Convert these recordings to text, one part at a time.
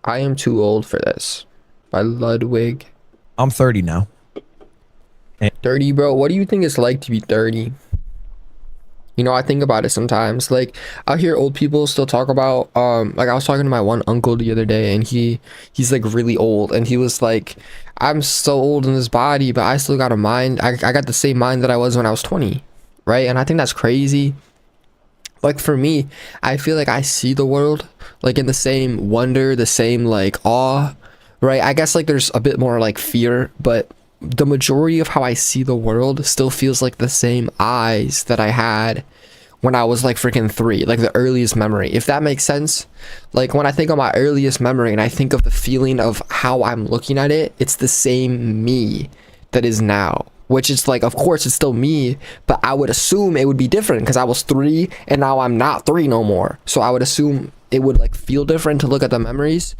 I Am Too Old for This by Ludwig. I'm 30 now. 30, bro. What do you think it's like to be 30? You know, I think about it sometimes. Like, I hear old people still talk about, like I was talking to my one uncle the other day, and he's like really old, and he was like, I'm so old in this body, but I still got a mind. I got the same mind that I was when I was 20, right? And I think that's crazy. Like for me, I feel like I see the world like in the same wonder, the same like awe, right? I guess like there's a bit more like fear, but the majority of how I see the world still feels like the same eyes that I had when I was like freaking 3, like the earliest memory, if that makes sense. Like when I think of my earliest memory and I think of the feeling of how I'm looking at it, it's the same me that is now, which is like, of course it's still me, but I would assume it would be different because I was 3 and now I'm not 3 no more. So I would assume it would like feel different to look at the memories,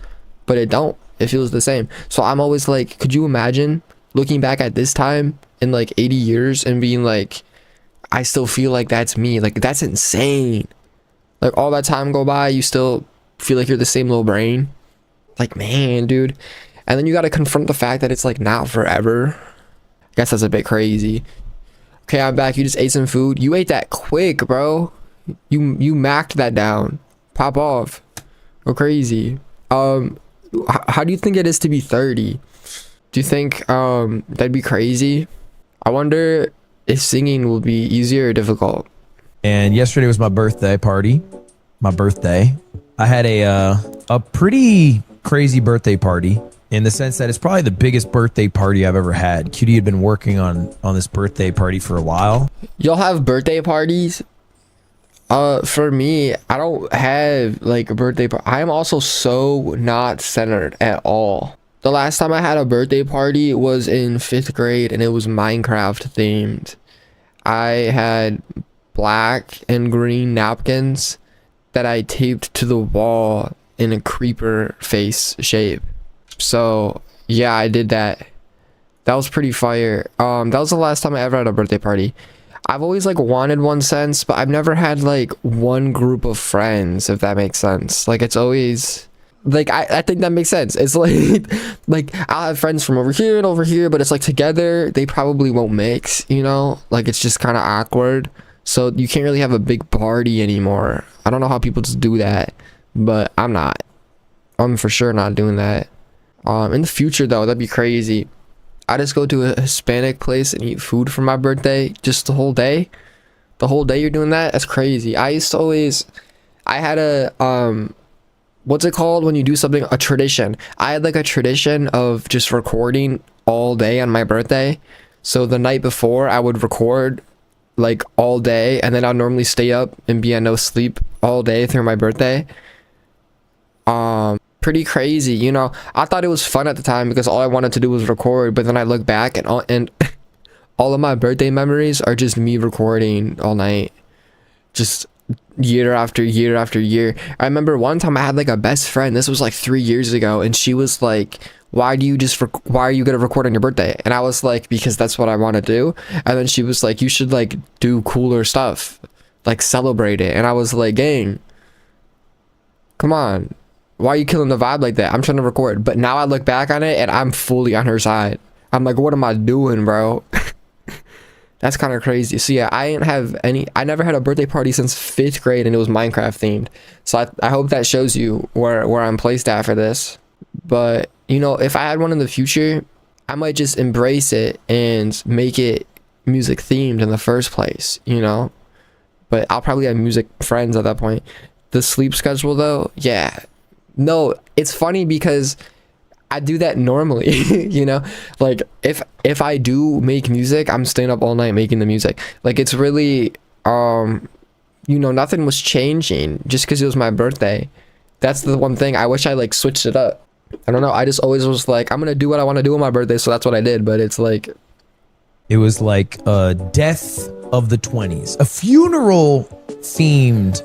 but it don't. It feels the same. So I'm always like, could you imagine looking back at this time in like 80 years and being like, I still feel like that's me? Like, that's insane. Like all that time go by, you still feel like you're the same little brain. Like, man, dude. And then you got to confront the fact that it's like not forever. I guess that's a bit crazy. Okay, I'm back. You just ate some food. You ate that quick, bro. You macked that down. Pop off. Go crazy. How do you think it is to be 30? Do you think that'd be crazy? I wonder if singing will be easier or difficult. And yesterday was my birthday party. My birthday. I had a pretty crazy birthday party in the sense that it's probably the biggest birthday party I've ever had. QD had been working on this birthday party for a while. Y'all have birthday parties? For me, I don't have like a birthday party. I am also so not centered at all. The last time I had a birthday party was in 5th grade and it was Minecraft themed. I had black and green napkins that I taped to the wall in a creeper face shape. So yeah, I did that. That was pretty fire. That was the last time I ever had a birthday party. I've always like wanted one since, but I've never had like one group of friends, if that makes sense. Like it's always like I think that makes sense. It's like I'll have friends from over here and over here, but it's like together they probably won't mix, you know? Like it's just kind of awkward. So you can't really have a big party anymore. I don't know how people just do that, but I'm not. I'm for sure not doing that. In the future though, that'd be crazy. I just go to a Hispanic place and eat food for my birthday just the whole day. The whole day you're doing that? That's crazy. I used to always, I had a what's it called when you do something, a tradition. I had like a tradition of just recording all day on my birthday. So the night before I would record like all day, and then I'll normally stay up and be on no sleep all day through my birthday. Pretty crazy, you know. I thought it was fun at the time because all I wanted to do was record, but then I look back and all of my birthday memories are just me recording all night, just year after year after year. I remember one time I had like a best friend, this was like 3 years ago, and she was like, why are you gonna record on your birthday? And I was like, because that's what I want to do. And then she was like, you should like do cooler stuff, like celebrate it. And I was like, gang, come on, why are you killing the vibe like that? I'm trying to record. But now I look back on it and I'm fully on her side. I'm like, what am I doing, bro? That's kind of crazy. So yeah, I never had a birthday party since 5th grade, and it was Minecraft themed. So I hope that shows you where I'm placed at for this. But you know, if I had one in the future, I might just embrace it and make it music themed in the first place, you know? But I'll probably have music friends at that point. The sleep schedule though, yeah. No, it's funny because I do that normally, you know? Like if I do make music, I'm staying up all night making the music. Like it's really you know, nothing was changing just because it was my birthday. That's the one thing. I wish I like switched it up. I don't know. I just always was like, I'm gonna do what I want to do on my birthday, so that's what I did. But it's like, It was like a death of the 20s, a funeral themed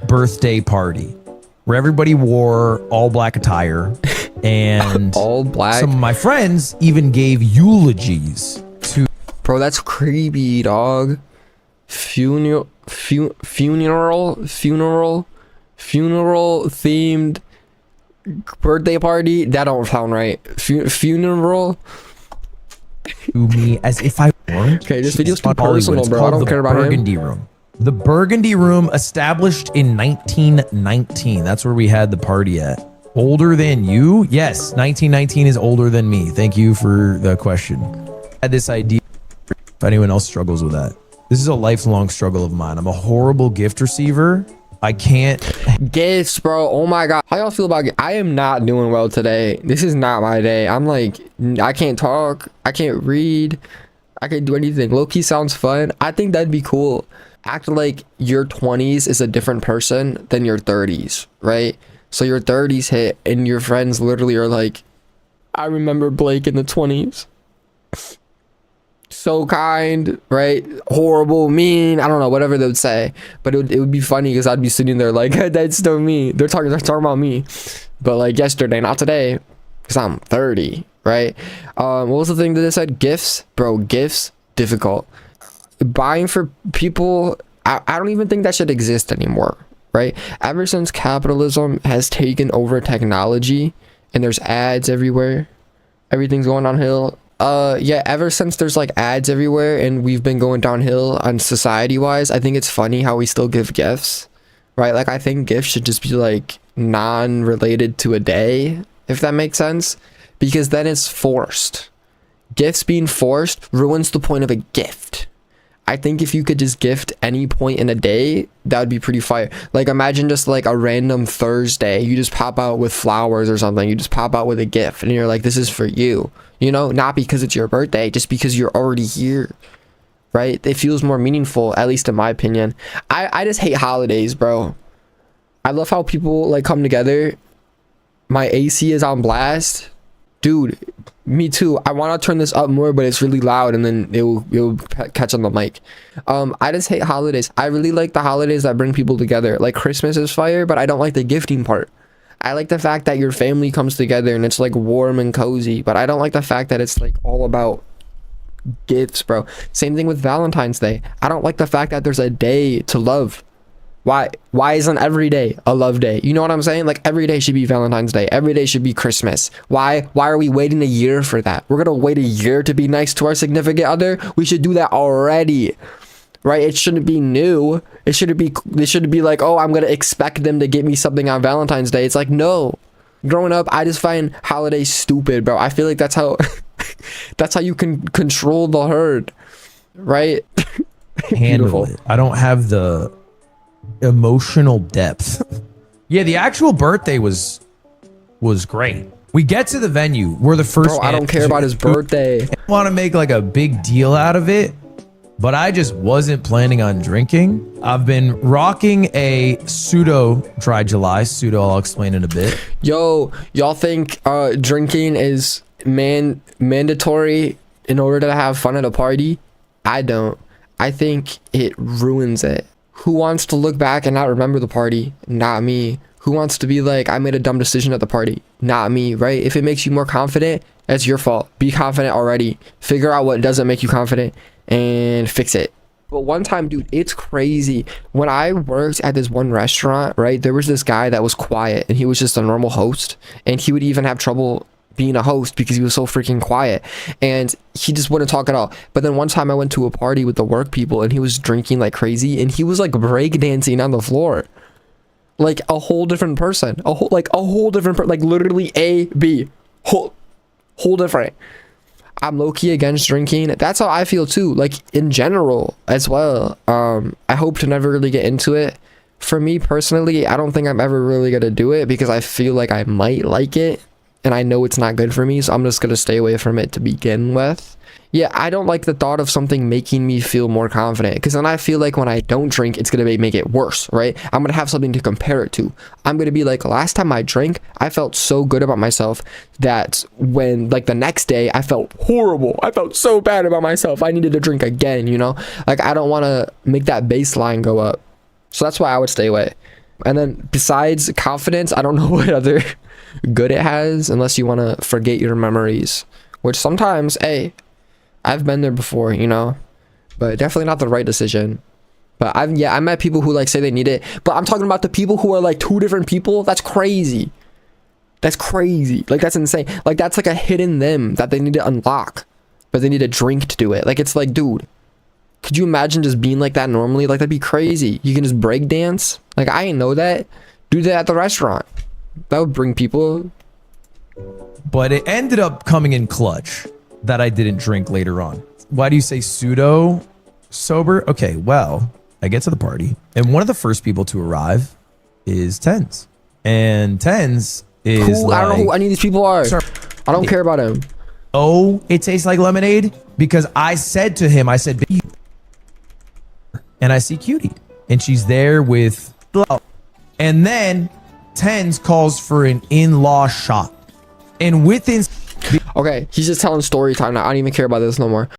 birthday party where everybody wore all black attire, and all black. some of my friends even gave eulogies to. Bro, that's creepy, dog. Funeral themed Birthday party, that don't sound right. Funeral. To me as if I weren't. Okay, this video's too on Hollywood. personal, It's bro. I called don't the care about him. Burgundy Room. The Burgundy Room, established in 1919. That's where we had the party at. Older than you? Yes, 1919 is older than me. Thank you for the question. I had this idea. If anyone else struggles with that, this is a lifelong struggle of mine. I'm a horrible gift receiver. I can't. Gifts, bro. Oh my god. How y'all feel about I am not doing well today. This is not my day. I'm like, I can't talk. I can't read. I can't do anything. Low-key sounds fun. I think that'd be cool. Act like your 20s is a different person than your 30s, right? So your 30s hit and your friends literally are like, I remember Blake in the 20s. So kind, right? Horrible, mean, I don't know, whatever they would say. But it would be funny because I'd be sitting there like, that's still me. They're talking about me. But like yesterday, not today, because I'm 30, right? What was the thing that they said? Gifts? Bro, gifts, difficult. Buying for people, I don't even think that should exist anymore, right? Ever since capitalism has taken over technology and there's ads everywhere, everything's going downhill. Yeah, ever since there's like ads everywhere and we've been going downhill on society wise, I think it's funny how we still give gifts, right? Like I think gifts should just be like non-related to a day, if that makes sense, because then it's forced. Gifts being forced ruins the point of a gift. I think if you could just gift any point in a day, that would be pretty fire. Like imagine just like a random Thursday, you just pop out with flowers or something. You just pop out with a gift and you're like, this is for you. You know, not because it's your birthday, just because you're already here, right? It feels more meaningful, at least in my opinion. I just hate holidays, bro. I love how people like come together. My AC is on blast. Dude, me too. I want to turn this up more, but it's really loud and then it will catch on the mic. I just hate holidays. I really like the holidays that bring people together. Like Christmas is fire, but I don't like the gifting part. I like the fact that your family comes together and it's like warm and cozy, but I don't like the fact that it's like all about gifts, bro. Same thing with Valentine's Day. I don't like the fact that there's a day to love. Why isn't every day a love day? You know what I'm saying? Like every day should be Valentine's Day. Every day should be Christmas. Why are we waiting a year for that? We're gonna wait a year to be nice to our significant other? We should do that already. Right? It shouldn't be new. It shouldn't be like, oh, I'm gonna expect them to get me something on Valentine's Day. It's like, no. Growing up, I just find holidays stupid, bro. I feel like that's how that's how you can control the herd, right? Handle it. I don't have the emotional depth. Yeah, the actual birthday was great. We get to the venue. We're the first. Bro, I don't care about his birthday. I want to make like a big deal out of it, but I just wasn't planning on drinking. I've been rocking a pseudo dry July. Pseudo, I'll explain in a bit. Yo, y'all think drinking is mandatory in order to have fun at a party? I don't. I think it ruins it. Who wants to look back and not remember the party? Not me. Who wants to be like, I made a dumb decision at the party? Not me, right? If it makes you more confident, that's your fault. Be confident already. Figure out what doesn't make you confident and fix it. But one time, dude, it's crazy. When I worked at this one restaurant, right, there was this guy that was quiet and he was just a normal host, and he would even have trouble being a host because he was so freaking quiet and he just wouldn't talk at all. But then one time I went to a party with the work people and he was drinking like crazy and he was like breakdancing on the floor. Like a whole different person. Like literally A, B. Whole different. I'm low-key against drinking. That's how I feel too, like in general as well. I hope to never really get into it. For me personally, I don't think I'm ever really gonna do it because I feel like I might like it and I know it's not good for me, so I'm just gonna stay away from it to begin with. Yeah, I don't like the thought of something making me feel more confident, because then I feel like when I don't drink, it's gonna make it worse, right? I'm gonna have something to compare it to. I'm gonna be like, last time I drank, I felt so good about myself that when like the next day I felt horrible. I felt so bad about myself. I needed to drink again, you know? Like I don't want to make that baseline go up. So that's why I would stay away. And then besides confidence, I don't know what other good it has, unless you want to forget your memories, which sometimes, hey, I've been there before, you know, but definitely not the right decision. But I met people who like say they need it, but I'm talking about the people who are like two different people. That's crazy. That's crazy. Like, that's insane. Like, that's like a hidden them that they need to unlock, but they need a drink to do it. Like, it's like, dude, could you imagine just being like that normally? Like, that'd be crazy. You can just break dance. Like, I didn't know that. Do that at the restaurant. That would bring people. But it ended up coming in clutch that I didn't drink later on. Why do you say pseudo sober? Okay, well, I get to the party, and one of the first people to arrive is Tens. And Tens is Who? I don't know who any of these people are. Sir, I don't care about him. oh, it tastes like lemonade? Because I said to him, I said, and I see Cutie, and she's there with, and then Tens calls for an in-law shot. And within Okay, he's just telling story time now. I don't even care about this no more.